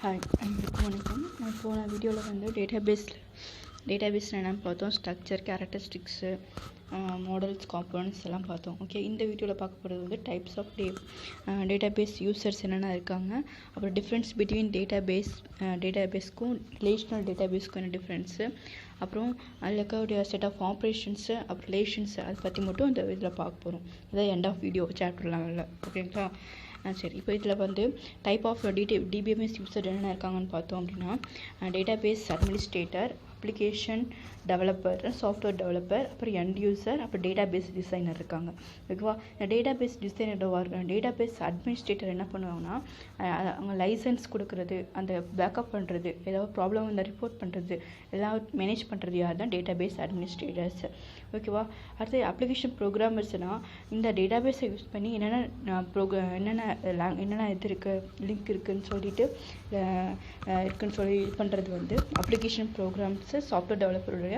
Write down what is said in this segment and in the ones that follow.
Hi அனைவருக்கும் வணக்கம். நான் போன வீடியோவில் வந்து டேட்டாபேஸில் என்னென்னு பார்த்தோம். ஸ்ட்ரக்சர், கேரக்டரிஸ்டிக்ஸு, மாடல்ஸ், காம்பனன்ட்ஸ் எல்லாம் பார்த்தோம். ஓகே, இந்த வீடியோவில் பார்க்க போகிறது வந்து டைப்ஸ் ஆஃப் டேட்டாபேஸ் யூசர்ஸ் என்னென்ன இருக்காங்க, அப்புறம் டிஃப்ரென்ஸ் பிட்வீன் டேட்டாபேஸ்க்கும் ரிலேஷனல் டேட்டாபேஸ்க்கும் என்ன டிஃப்ரென்ஸு, அப்புறம் அதில் இருக்கக்கூடிய செட் ஆஃப் ஆப்ரேஷன்ஸு, அப்புறம் ரிலேஷன்ஸு அதை பற்றி மட்டும் இந்த இதில் பார்க்க போகிறோம். இதான் எண்ட் ஆஃப் வீடியோ சாப்டர் லெவலில். ஓகேங்களா? சரி, இப்போ இதில் வந்து டைப் ஆஃப் டிபிஎம்எஸ் யூசர் என்னென்ன இருக்காங்கன்னு பார்த்தோம் அப்படின்னா, database administrator, application developer, software developer, அப்புறம் எண்ட் யூசர், அப்புறம் டேட்டாபேஸ் டிசைனர் இருக்காங்க. ஓகேவா? டேட்டாபேஸ் டிசைனர் டேட்டாபேஸ் அட்மினிஸ்ட்ரேட்டர் என்ன பண்ணுவாங்கன்னா, அவங்க லைசன்ஸ் கொடுக்குறது, அந்த பேக்கப் பண்ணுறது, ஏதாவது ப்ராப்ளம் வந்து ரிப்போர்ட் பண்ணுறது, எல்லாம் மேனேஜ் பண்ணுறது யார் தான் டேட்டாபேஸ் அட்மினிஸ்ட்ரேட்டர்ஸ். ஓகேவா? அடுத்து அப்ளிகேஷன் ப்ரோக்ராமர்ஸ்னால் இந்த டேட்டாபேஸை யூஸ் பண்ணி என்னென்ன இது இருக்குது, லிங்க் இருக்குதுன்னு சொல்லிட்டு இருக்குன்னு சொல்லி இது பண்ணுறது வந்து அப்ளிகேஷன் ப்ரோக்ராம்ஸு, சாஃப்ட்வேர் டெவலப்பருடைய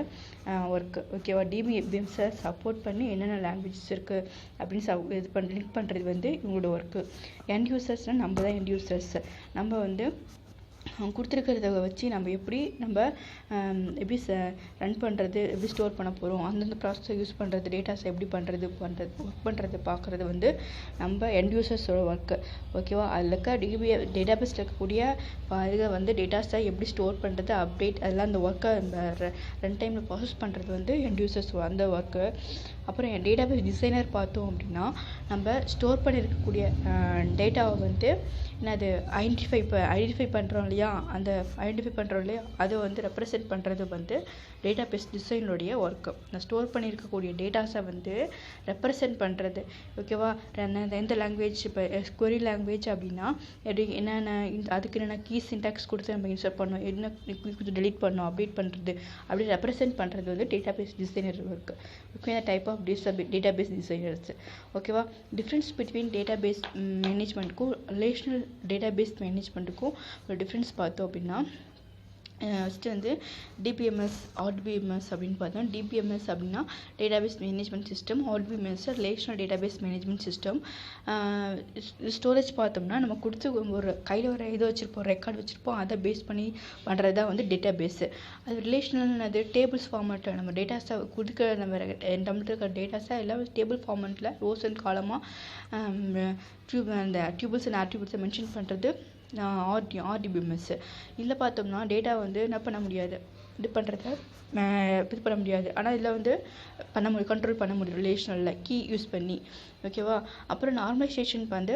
ஒர்க்கு. ஓகேவா? டிபிஎம்ஸை சப்போர்ட் பண்ணி என்னென்ன லாங்குவேஜஸ் இருக்குது அப்படின்னு லிங்க் பண்ணுறது வந்து இவங்களோட ஒர்க்கு. எண்ட் யூசர்ஸ்னால் நம்ம தான் எண்ட் யூசர்ஸ். நம்ம வந்து கொடுத்துருக்கிறத வச்சு நம்ம எப்படி ரன் பண்ணுறது, எப்படி ஸ்டோர் பண்ண போகிறோம், அந்தந்த ப்ராசஸை யூஸ் பண்ணுறது, டேட்டாஸை எப்படி ஒர்க் பண்ணுறது பார்க்குறது வந்து நம்ம எண்ட் யூசர்ஸோட ஒர்க்கு. ஓகேவா? அதில் இருக்க டேட்டாபேஸில் இருக்கக்கூடிய இதை வந்து டேட்டாஸை எப்படி ஸ்டோர் பண்ணுறது, அப்டேட், அதெல்லாம் அந்த ஒர்க்கை ரன் டைமில் ப்ராசஸ் பண்ணுறது வந்து எண்ட் யூசர்ஸ் அந்த ஒர்க்கு. அப்புறம் டேட்டாபேஸ் டிசைனர் பார்த்தோம் அப்படின்னா, நம்ம ஸ்டோர் பண்ணியிருக்கக்கூடிய டேட்டாவை வந்து என்னது ஐடென்டிஃபை பண்ணுறோம் இல்லையா, அந்த ஐடென்டிஃபை பண்ணுறோம் இல்லையா, அதை வந்து ரெப்ரசென்ட் பண்ணுறது வந்து டேட்டாபேஸ் டிசைனுடைய ஒர்க்கு. நான் ஸ்டோர் பண்ணியிருக்கக்கூடிய டேட்டாஸை வந்து ரெப்ரசென்ட் பண்ணுறது. ஓகேவா? எந்த லாங்குவேஜ், இப்போ query லாங்குவேஜ் அப்படின்னா என்னென்ன அதுக்கு என்னென்ன கீ சின்டாக்ஸ் கொடுத்து நம்ம இன்சர்ட் பண்ணோம், என்ன டெலீட் பண்ணோம், அப்டேட் பண்ணுறது, அப்படி ரெப்ரசென்ட் பண்ணுறது வந்து database designer work. Okay, type of database designers. ஓகேவா? டிஃப்ரென்ஸ் பிட்வீன் டேட்டாபேஸ் மேனேஜ்மெண்ட்டுக்கும் ரிலேஷனல் டேட்டாபேஸ் மேனேஜ்மெண்ட்டுக்கும் ஒரு டிஃப்ரென்ஸ் பார்த்தோம் அப்படின்னா, ஃபஸ்ட்டு வந்து டிபிஎம்எஸ், ஆர்டிபிஎம்எஸ் அப்படின்னு பார்த்தோம். டிபிஎம்எஸ் அப்படின்னா database management system, RDBMS relational database management system. Storage பார்த்தோம்னா நம்ம கொடுத்து ஒரு கையில் ஒரு இது வச்சுருப்போம், ரெக்கார்டு வச்சுருப்போம், அதை பேஸ் பண்ணி பண்ணுறது தான் வந்து டேட்டாபேஸு. அது ரிலேஷனல்னது டேபிள்ஸ் ஃபார்மேட்டில் நம்ம டேட்டாஸை கொடுக்க நம்மளுக்கு இருக்கிற டேட்டாஸை எல்லாம் டேபிள் ஃபார்மேட்டில் ரோஸ் அண்ட் காலமாக அந்த டியூபிள்ஸ் அண்ட் ஆட்ரிபியூட்ஸை மென்ஷன் பண்ணுறது ஆர்டிபிஎம்எஸ். இதில் பார்த்தோம்னா டேட்டா வந்து என்ன பண்ண முடியாது, இது பண்ண முடியாது. ஆனால் இதில் வந்து கண்ட்ரோல் பண்ண முடியும் ரிலேஷனலில் கீ யூஸ் பண்ணி. ஓகேவா? அப்புறம் நார்மலைசேஷன் வந்து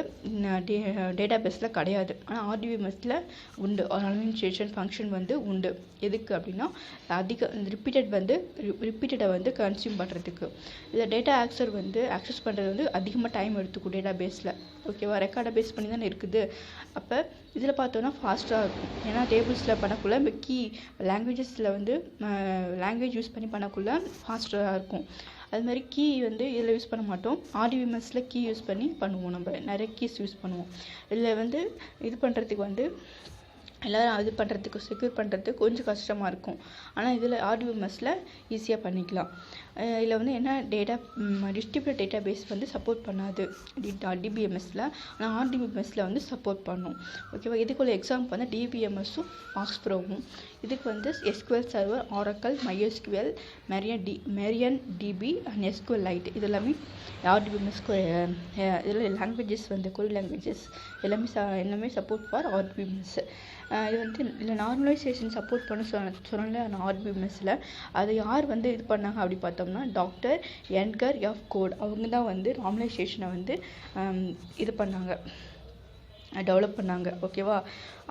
டேட்டாபேஸில் கிடையாது, ஆனால் ஆர்டிபிஎம்எஸில் உண்டு. நார்மலைசேஷன் ஃபங்க்ஷன் வந்து உண்டு. எதுக்கு அப்படின்னா ரிப்பீட்டடை வந்து கன்சியூம் பண்ணுறதுக்கு. இதில் டேட்டா ஆக்சஸ் பண்ணுறது வந்து அதிகமாக டைம் எடுத்துக்கும் டேட்டாபேஸில். ஓகேவா? ரெக்கார்டை பேஸ் பண்ணி தானே இருக்குது. அப்போ இதில் பார்த்தோன்னா ஃபாஸ்ட்டாக இருக்கும். ஏன்னா டேபிள்ஸில் பண்ணக்குள்ளே இப்போ லாங்குவேஜஸில் வந்து லாங்குவேஜ் யூஸ் பண்ணி பண்ணக்குள்ளே ஃபாஸ்ட்டாக இருக்கும். அது மாதிரி கீ வந்து இதில் யூஸ் பண்ண மாட்டோம். ஆர்டிபிஎம்எஸில் கீ யூஸ் பண்ணி பண்ணுவோம், நம்ம நிறைய கீஸ் யூஸ் பண்ணுவோம். இதில் வந்து இது பண்ணுறதுக்கு வந்து எல்லோரும் இது பண்ணுறதுக்கு செக்யூர் பண்ணுறதுக்கு கொஞ்சம் கஷ்டமாக இருக்கும். ஆனால் இதில் ஆர்டிபிஎம்எஸில் ஈஸியாக பண்ணிக்கலாம். இதில் வந்து என்ன டிஸ்ட்ரிபியூட்டட் டேட்டாபேஸ் வந்து சப்போர்ட் பண்ணாது டிபிஎம்எஸில், ஆனால் ஆர்டிபிஎம்எஸில் வந்து சப்போர்ட் பண்ணும். ஓகேவா? இதுக்குள்ள எக்ஸாம்பிள் வந்து டிபிஎம்எஸும் மார்க்ஸ்ப்ரோவும். இதுக்கு வந்து SQL server, Oracle, MySQL, MariaDB and SQLite இது எல்லாமே ஆர்டிபிஎம்எஸ்க்கு. இதில் லாங்குவேஜஸ் வந்து query லாங்குவேஜஸ் எல்லாமே சப்போர்ட் ஃபார் ஆர்டிபிஎம்எஸ். இது வந்து இல்லை நார்மலைசேஷன் சப்போர்ட் பண்ண சொன்னால ஆர்டிபிஎம்எஸில் அது யார் வந்து இது பண்ணாங்க அப்படி பார்த்தோம்னா, டாக்டர் எட்கர் எஃப் கோட் அவங்க தான் வந்து நார்மலைசேஷனை வந்து இது பண்ணாங்க, டெவலப் பண்ணாங்க. ஓகேவா?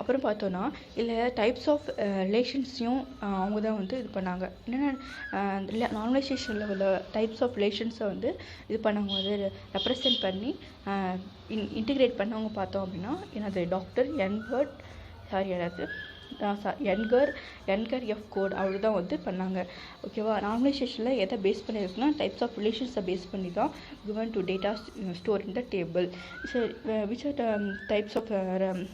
அப்புறம் பார்த்தோன்னா இல்லை டைப்ஸ் ஆஃப் ரிலேஷன்ஸையும் அவங்க தான் வந்து இது பண்ணாங்க. என்னென்ன நார்மலைசேஷனில் உள்ள டைப்ஸ் ஆஃப் ரிலேஷன்ஸை வந்து இது பண்ணவங்க வந்து ரெப்ரசென்ட் பண்ணி இன்டிகிரேட் பண்ணவங்க பார்த்தோம் அப்படின்னா, என்னது டாக்டர் எட்கர் எஃப் கோட் அவர் தான் வந்து பண்ணாங்க. ஓகேவா? நார்மலைசேஷனில் எதை பேஸ் பண்ணியிருக்குன்னா டைப்ஸ் ஆஃப் ரிலேஷன்ஸை பேஸ் பண்ணி தான் given to data stored in the table. which are types of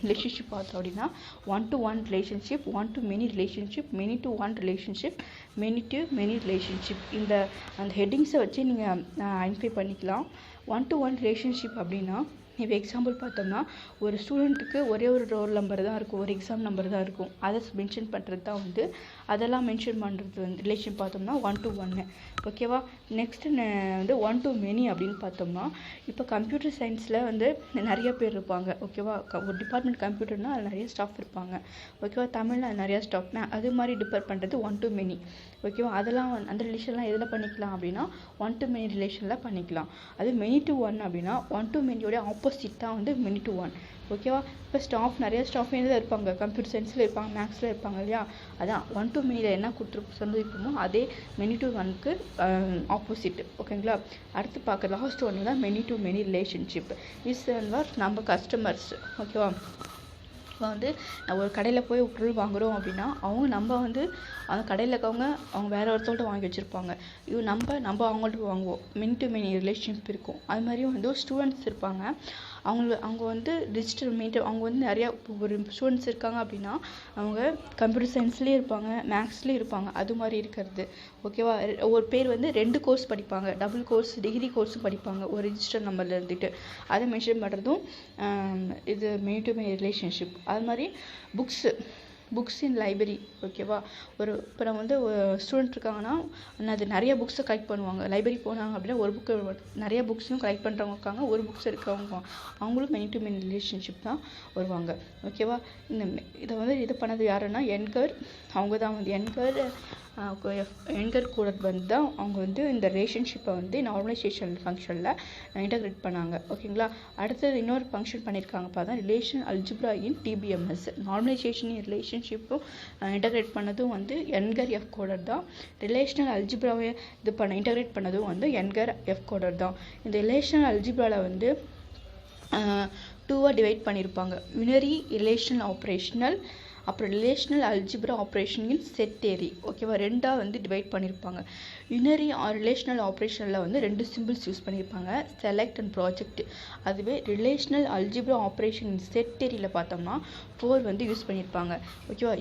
relationship பார்த்தோம் அப்படின்னா, one to one relationship, one to many relationship, many to one relationship, many to many relationship. அந்த ஹெட்டிங்ஸை வச்சு நீங்கள் identify பண்ணிக்கலாம். One to one relationship அப்படின்னா இப்போ example பார்த்தோம்னா ஒரு ஸ்டூடெண்ட்டுக்கு ஒரே ஒரு ரோல் நம்பர் தான் இருக்கும், ஒரு எக்ஸாம் நம்பர் தான் இருக்கும். அதை மென்ஷன் பண்ணுறது தான் வந்து அதெல்லாம் மென்ஷன் பண்ணுறது வந்து ரிலேஷன் பார்த்தோம்னா 1 to 1. ஓகேவா. நெக்ஸ்ட்டு வந்து 1 to many அப்படின்னு பார்த்தோம்னா இப்போ கம்ப்யூட்டர் சயின்ஸில் வந்து நிறைய பேர் இருப்பாங்க. ஓகேவா. ஒரு டிபார்ட்மெண்ட் கம்ப்யூட்டர்னால் அதில் நிறைய ஸ்டாஃப் இருப்பாங்க. ஓகேவா. தமிழில் நிறையா ஸ்டாஃப் அது மாதிரி டிபெண்ட் பண்ணுறது 1 to many. ஓகேவா. அதெல்லாம் அந்த ரிலேஷன்லாம் எதில் பண்ணிக்கலாம் அப்படின்னா 1 to many ரிலேஷனில் பண்ணிக்கலாம். அது many to 1 அப்படின்னா 1 to manyயோட ஆப்போசிட் தான் வந்து many to 1. ஓகேவா. இப்போ நிறைய ஸ்டாஃப் தான் இருப்பாங்க, கம்ப்யூட்டர் சயின்ஸில் இருப்பாங்க, மேக்ஸில் இருப்பாங்க இல்லையா. அதான் 1 to manyயில் என்ன சொல்லியிருக்கோமோ அதே many to 1க்கு ஆப்போசிட். ஓகேங்களா. அடுத்து பார்க்க லாஸ்ட் ஒன்று தான் many to many relationship. Is நம்ம கஸ்டமர்ஸ். ஓகேவா. இப்போ வந்து ஒரு கடையில் போய் பொருள் வாங்குகிறோம் அப்படின்னா நம்ம வந்து அந்த கடையில் இருக்கவங்க அவங்க வேறு ஒருத்தவங்கள்ட்ட வாங்கி வச்சுருப்பாங்க, நம்ம அவங்கள்ட்ட வாங்குவோம். many to many ரிலேஷன்ஷிப் இருக்கும். அது மாதிரியும் வந்து ஸ்டூடெண்ட்ஸ் இருப்பாங்க, அவங்க வந்து டிஜிட்டல் அவங்க வந்து நிறையா ஒரு ஸ்டூடெண்ட்ஸ் இருக்காங்க அப்படின்னா அவங்க கம்ப்யூட்டர் சயின்ஸ்லேயும் இருப்பாங்க, மேக்ஸ்லேயும் இருப்பாங்க. அது மாதிரி இருக்கிறது. ஓகேவா. ஒரு பேர் வந்து 2 கோர்ஸ் படிப்பாங்க, டபுள் கோர்ஸ் டிகிரி கோர்ஸும் படிப்பாங்க ஒரு ரிஜிஸ்டர் நம்பரில் இருந்துட்டு. அதை மென்ஷன் பண்ணுறதும் இது many to many ரிலேஷன்ஷிப். அது மாதிரி புக்ஸ் இன் லைப்ரரி. ஓகேவா. இப்போ நம்ம வந்து ஸ்டூடெண்ட் இருக்காங்கன்னா அது நிறைய புக்ஸை கலெக்ட் பண்ணுவாங்க. லைப்ரரி போனாங்க அப்படின்னா ஒரு புக்கு நிறைய புக்ஸையும் கலெக்ட் பண்ணுறவங்க இருக்காங்க, ஒரு புக்ஸ் இருக்கவங்க அவங்களும் many to many ரிலேஷன்ஷிப் தான் வருவாங்க. ஓகேவா. இதை பண்ணது யாருன்னா என்கர். அவங்க தான் வந்து என்கர் கூட வந்து தான் அவங்க வந்து இந்த ரிலேஷன்ஷிப்பை வந்து நார்மலைசேஷன் ஃபங்க்ஷனில் இன்டகிரேட் பண்ணாங்க. ஓகேங்களா. அடுத்தது இன்னொரு ஃபங்க்ஷன் பண்ணியிருக்காங்க பார்த்தா ரிலேஷனல் அல்ஜிப்ரா இன் டிபிஎம்எஸ். நார்மலைசேஷன் ரிலேஷன்ஷிப்பும் இன்டகிரேட் பண்ணதும் வந்து என்கர் எஃப் கோடர் தான். ரிலேஷனல் அல்ஜிப்ராவை இன்டகிரேட் பண்ணதும் வந்து என்கர் எஃப் கோடர் தான். இந்த ரிலேஷனல் அல்ஜிப்ராவில் வந்து 2 டிவைட் பண்ணியிருப்பாங்க. யூனரி ரிலேஷனல் ஆப்ரேஷனல், அப்புறம் relational algebra operation in set theory. ஓகேவா. 2 வந்து டிவைட் பண்ணியிருப்பாங்க. யூனரி ரிலேஷனல் ஆப்ரேஷனில் வந்து 2 சிம்பிள்ஸ் யூஸ் பண்ணியிருப்பாங்க, செலக்ட் அண்ட் ப்ராஜெக்ட். அதுவே relational algebra operation in set தியரியில் பார்த்தோம்னா 4 வந்து யூஸ் பண்ணியிருப்பாங்க. ஓகேவா.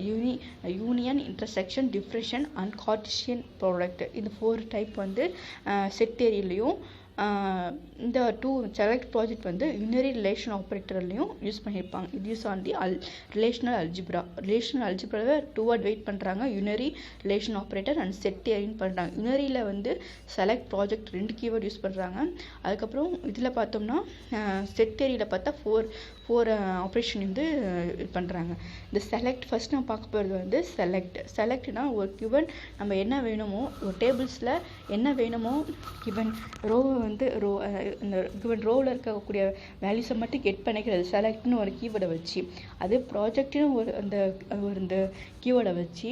Union, intersection, difference and Cartesian product. இந்த 4 டைப் வந்து செட் தியரிலையும் இந்த 2 செலக்ட் ப்ராஜெக்ட் வந்து யூனரி ரிலேஷன் ஆப்ரேட்டர்லையும் யூஸ் பண்ணியிருப்பாங்க. இது use on the relational algebra. Relational அல்ஜிப்ராவை 2 டிவைட் பண்ணுறாங்க, unary relation operator and set தியரின்னு பண்ணுறாங்க. யூனரியில் வந்து செலக்ட் ப்ராஜெக்ட் 2 கீவேர்ட் யூஸ் பண்ணுறாங்க. அதுக்கப்புறம் இதில் பார்த்தோம்னா செட் தியரியில் பார்த்தா 4 ஆப்ரேஷன் வந்து பண்ணுறாங்க. இந்த செலக்ட் ஃபர்ஸ்ட் நம்ம பார்க்க போகிறது வந்து செலக்ட்னா ஒரு கிவன் நம்ம என்ன வேணுமோ, ஒரு டேபிள்ஸில் என்ன வேணுமோ கிவன் ரோவை வந்து இந்த கிவன் ரோவில் இருக்கக்கூடிய வேல்யூஸை மட்டும் கெட் பண்ணிக்கிறது செலக்ட்னு ஒரு கீவேர்டை வச்சு. அது ப்ராஜெக்ட்னு இந்த கீவேர்டை வச்சு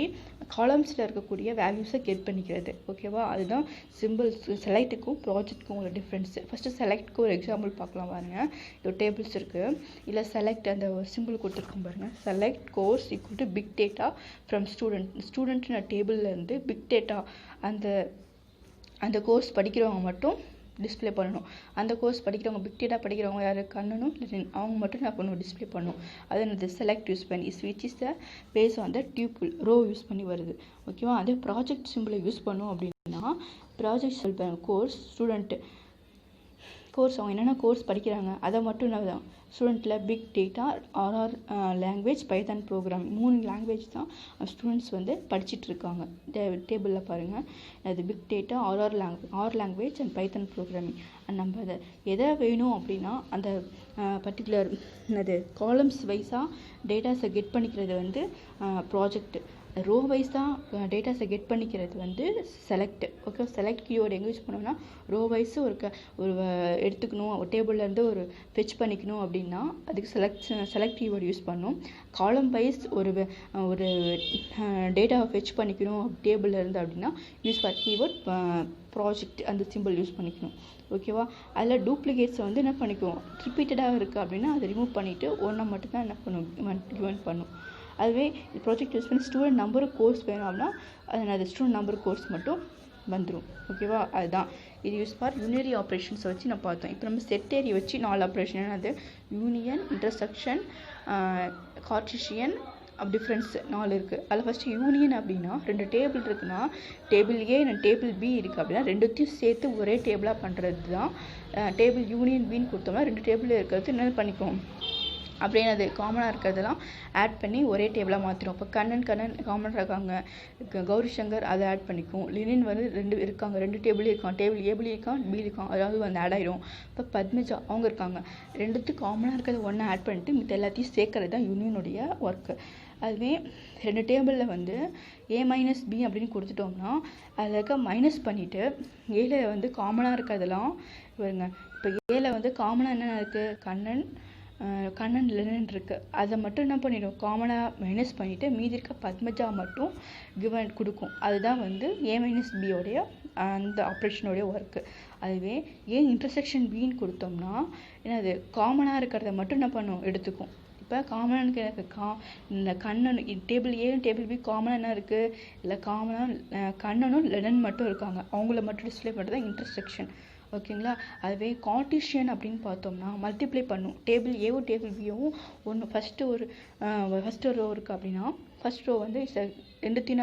காலம்ஸில் இருக்கக்கூடிய வேல்யூஸை கெட் பண்ணிக்கிறது. ஓகேவா. அதுதான் சிம்பிள்ஸ் செலக்ட்டுக்கும் ப்ராஜெக்ட்டுக்கும் உள்ள டிஃப்ரென்ஸ். ஃபஸ்ட்டு செலக்ட்க்கு ஒரு எக்ஸாம்பிள் பார்க்கலாம் பாருங்கள். இது டேபிள்ஸ் இருக்குது, இல்லை செலக்ட் அந்த சிம்பிள் கொடுத்துருக்கோம் பாருங்கள். Select course equal to big data from ஸ்டூடெண்ட்னு டேபிளில் இருந்து பிக் டேட்டா அந்த கோர்ஸ் படிக்கிறவங்க மட்டும் டிஸ்பிளே பண்ணணும். அந்த கோர்ஸ் படிக்கிறவங்க பிக் டேட்டா படிக்கிறவங்க யார் கண்ணனும் அவங்க மட்டும் நான் பண்ணுவோம் டிஸ்பிளே பண்ணும். அது என்னது செலக்ட் யூஸ் பண்ணி ஸ்விட்ச் is the base on the tuple row use பண்ணி வருது. ஓகேவா. அதே ப்ராஜெக்ட் சிம்பிளை யூஸ் பண்ணோம் அப்படின்னா ப்ராஜெக்ட் சிம்பிள் கோர்ஸ் அவங்க என்னென்ன கோர்ஸ் படிக்கிறாங்க அதை மட்டும் தான் ஸ்டூடெண்ட்டில் big data, R R language, Python program 3 language தான் ஸ்டூடெண்ட்ஸ் வந்து படிச்சுட்ருக்காங்க. டேபிளில் பாருங்கள், அது big data, R language and Python programming. நம்ம அதை எதை வேணும் அப்படின்னா அந்த பர்டிகுலர் காலம்ஸ் வைஸாக டேட்டாஸை கெட் பண்ணிக்கிறது வந்து ப்ராஜெக்ட். ரோ வைஸ் தான் டேட்டாஸை கெட் பண்ணிக்கிறது வந்து செலக்ட். ஓகே. செலக்ட் கீவேர்டு எங்கே யூஸ் பண்ணோம்னா ரோ வைஸ் ஒரு எடுத்துக்கணும், ஒரு டேபிள்லேருந்து ஒரு ஃபெச் பண்ணிக்கணும் அப்படின்னா அதுக்கு செலக்ட் கீவேர்டு யூஸ் பண்ணணும். காலம் வைஸ் ஒரு டேட்டாவை ஃபெச் பண்ணிக்கணும் டேபிள்லேருந்து அப்படின்னா யூஸ் ஃபார் கீவேர்ட் ப்ராஜெக்ட் அந்த சிம்பிள் யூஸ் பண்ணிக்கணும். ஓகேவா. அதில் டூப்ளிகேட்ஸை வந்து என்ன பண்ணிக்குவோம், ரிப்பீட்டடாக இருக்குது அப்படின்னா அதை ரிமூவ் பண்ணிவிட்டு ஒன்றை மட்டும்தான் என்ன பண்ணும் கிவன் பண்ணும். அதுவே ப்ராஜெக்ட் யூஸ் பண்ணி ஸ்டூடெண்ட் நம்பர் கோர்ஸ் வேணும் அப்படின்னா அது ஸ்டூடெண்ட் நம்பர் கோர்ஸ் மட்டும் வந்துடும். ஓகேவா. அதுதான் இது யூஸ் ஃபார் யூனரி ஆப்ரேஷன்ஸை வச்சு நான் பார்த்தோம். இப்போ நம்ம செட் ஏரியை வச்சு 4 ஆப்ரேஷன், அது யூனியன், இன்டர்செக்ஷன், கார்ட்டீசியன் டிஃப்ரென்ஸ் 4 இருக்குது. அதில் ஃபஸ்ட்டு யூனியன் அப்படின்னா 2 டேபிள் இருக்குன்னா டேபிள் ஏ டேபிள் பி இருக்குது அப்படின்னா ரெண்டுத்தையும் சேர்த்து ஒரே டேபிளாக பண்ணுறது தான் டேபிள் யூனியன் பின்னு கொடுத்தோம்னா 2 டேபிள் இருக்கிறது என்ன பண்ணிக்குவோம் அப்படின்னு அது காமனாக இருக்கிறதெல்லாம் ஆட் பண்ணி ஒரே டேபிளாக மாற்றிடும். இப்போ கண்ணன் காமனாக இருக்காங்க, கௌரி சங்கர் அதை ஆட் பண்ணிக்கும். லினின் வந்து 2 இருக்காங்க, 2 டேபிள் இருக்கான், டேபிள் ஏபிள் இருக்கான் பி இருக்கான், அதாவது வந்து ஆட் ஆகிடும். இப்போ பத்மஜா அவங்க இருக்காங்க, ரெண்டுத்துக்கு காமனாக இருக்கிறது ஒன்றா ஆட் பண்ணிட்டு மித்த எல்லாத்தையும் சேர்க்கறது தான் யூனியனுடைய ஒர்க்கு. அதுவே 2 டேபிளில் வந்து A - B அப்படின்னு கொடுத்துட்டோம்னா அதில் இருக்க மைனஸ் பண்ணிவிட்டு ஏல வந்து காமனாக இருக்கிறதெல்லாம் வருங்க. இப்போ ஏல வந்து காமனாக என்னென்ன இருக்குது, கண்ணன் லினன் இருக்குது, அதை மட்டும் என்ன பண்ணிடும் காமனாக மைனஸ் பண்ணிவிட்டு மீதி இருக்க பத்மஜா மட்டும் கிவன் கொடுக்கும். அதுதான் வந்து A - B உடைய அந்த ஆப்ரேஷனுடைய ஒர்க்கு. அதுவே ஏன் இன்டர்செக்ஷன் பின்னு கொடுத்தோம்னா என்னது காமனாக இருக்கிறத மட்டும் என்ன பண்ணும் எடுத்துக்கும். இப்போ காமனாக எனக்கு இந்த கண்ணன் டேபிள் ஏ டேபிள் பி காமனாக என்ன இருக்குது, இல்லை காமனாக கண்ணனும் லெனன் மட்டும் இருக்காங்க, அவங்கள மட்டும் டிஸ்பிளே பண்ணுறது தான் இன்டர்செக்ஷன். ஓகேங்களா. அதுவே கார்ட்டீசியன் அப்படின்னு பார்த்தோம்னா மல்டிப்ளை பண்ணும். டேபிள் ஏவும் டேபிள் பியும் ஒன்று ஃபஸ்ட்டு ரோ இருக்குது அப்படின்னா ஃபஸ்ட் ரோ வந்து ரெண்டுத்தையும்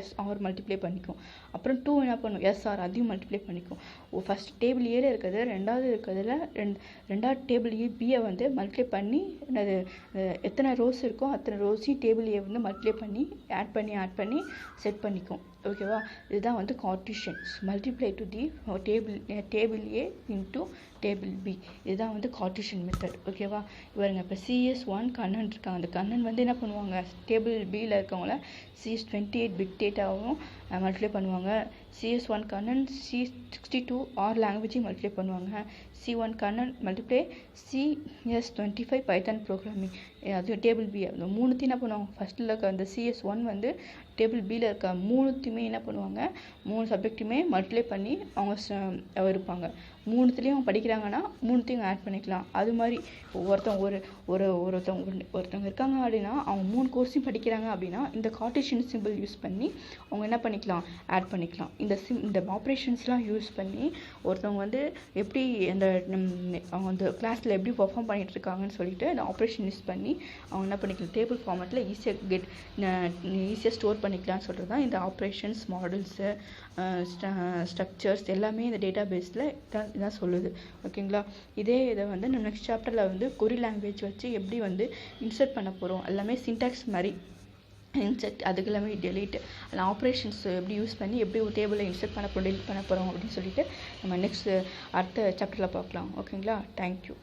SR மல்டிப்ளை பண்ணிக்கும். அப்புறம் 2 என்ன பண்ணும் SR அதையும் மல்டிப்ளை பண்ணிக்கும். ஃபஸ்ட் டேபிள் ஏல இருக்கிறது ரெண்டாவது இருக்கிறதுல ரெண்டாவது டேபிள் பியை வந்து மல்டிப்ளை பண்ணி என்னது எத்தனை ரோஸ் இருக்கோ அத்தனை ரோஸையும் டேபிள் ஏ வந்து மல்டிப்ளை பண்ணி ஆட் பண்ணி செட் பண்ணிக்கும். ஓகேவா. இதுதான் வந்து Cartesians multiply to the table A into table B. இதுதான் வந்து கார்ட்டீசியன் மெத்தட். ஓகேவா. இவருங்க இப்போ CS1 கண்ணன் இருக்காங்க, அந்த கண்ணன் வந்து என்ன பண்ணுவாங்க டேபிள் பியில் இருக்கவங்கள CS28 பிக் டேட்டாவும் மல்டிப்ளை பண்ணுவாங்க. CS1 Kannan C62 R லாங்குவேஜையும் multiply பண்ணுவாங்க. C1 Kannan multiply CS25 Python programming, அது டேபிள் பி. அந்த மூணுத்தையும் என்ன பண்ணுவாங்க ஃபஸ்ட்டில் இருக்க அந்த CS1 வந்து டேபிள் பியில் இருக்க மூணுத்தையுமே என்ன பண்ணுவாங்க 3 சப்ஜெக்ட்டுமே மல்டிப்ளை பண்ணி அவங்க இருப்பாங்க. மூணுத்துலேயும் படிக்கிறாங்கன்னா மூணுத்தையும் ஆட் பண்ணிக்கலாம். அது மாதிரி ஒருத்தவங்க இருக்காங்க அப்படின்னா அவங்க 3 கோர்ஸையும் படிக்கிறாங்க அப்படின்னா இந்த கார்ட்டீசியன் சிம்பிள் யூஸ் பண்ணி அவங்க என்ன பண்ணிக்கலாம் ஆட் பண்ணிக்கலாம். இந்த ஆப்ரேஷன்ஸ்லாம் யூஸ் பண்ணி ஒருத்தவங்க வந்து எப்படி அவங்க அந்த கிளாஸில் எப்படி பெர்ஃபார்ம் பண்ணிட்டு இருக்காங்கன்னு சொல்லிட்டு இந்த ஆப்ரேஷன் யூஸ் பண்ணி அவங்க என்ன பண்ணிக்கலாம் டேபிள் ஃபார்மேட்டில் ஈஸியாக ஸ்டோர் பண்ணிக்கலாம்னு சொல்கிறது தான் இந்த ஆப்ரேஷன்ஸ் மாடல்ஸு ஸ்ட்ரக்சர்ஸ் எல்லாமே இந்த டேட்டா பேஸில் இதான் சொல்லுது. ஓகேங்களா. இதே இதை வந்து நம்ம நெக்ஸ்ட் சாப்டரில் வந்து கொரி லாங்குவேஜ் வச்சு எப்படி வந்து இன்சர்ட் பண்ண போகிறோம், எல்லாமே சின்டாக்ஸ் மாதிரி இன்சர்ட், அதுக்கு எல்லாமே டெலீட், அதில் ஆப்ரேஷன்ஸ் எப்படி யூஸ் பண்ணி எப்படி ஒரு டேபிளில் இன்சர்ட் பண்ண போகிறோம் டெலீட் பண்ண போகிறோம் அப்படின்னு சொல்லிட்டு நம்ம நெக்ஸ்ட் அடுத்த சாப்டரில் பார்க்கலாம். ஓகேங்களா. தேங்க்யூ.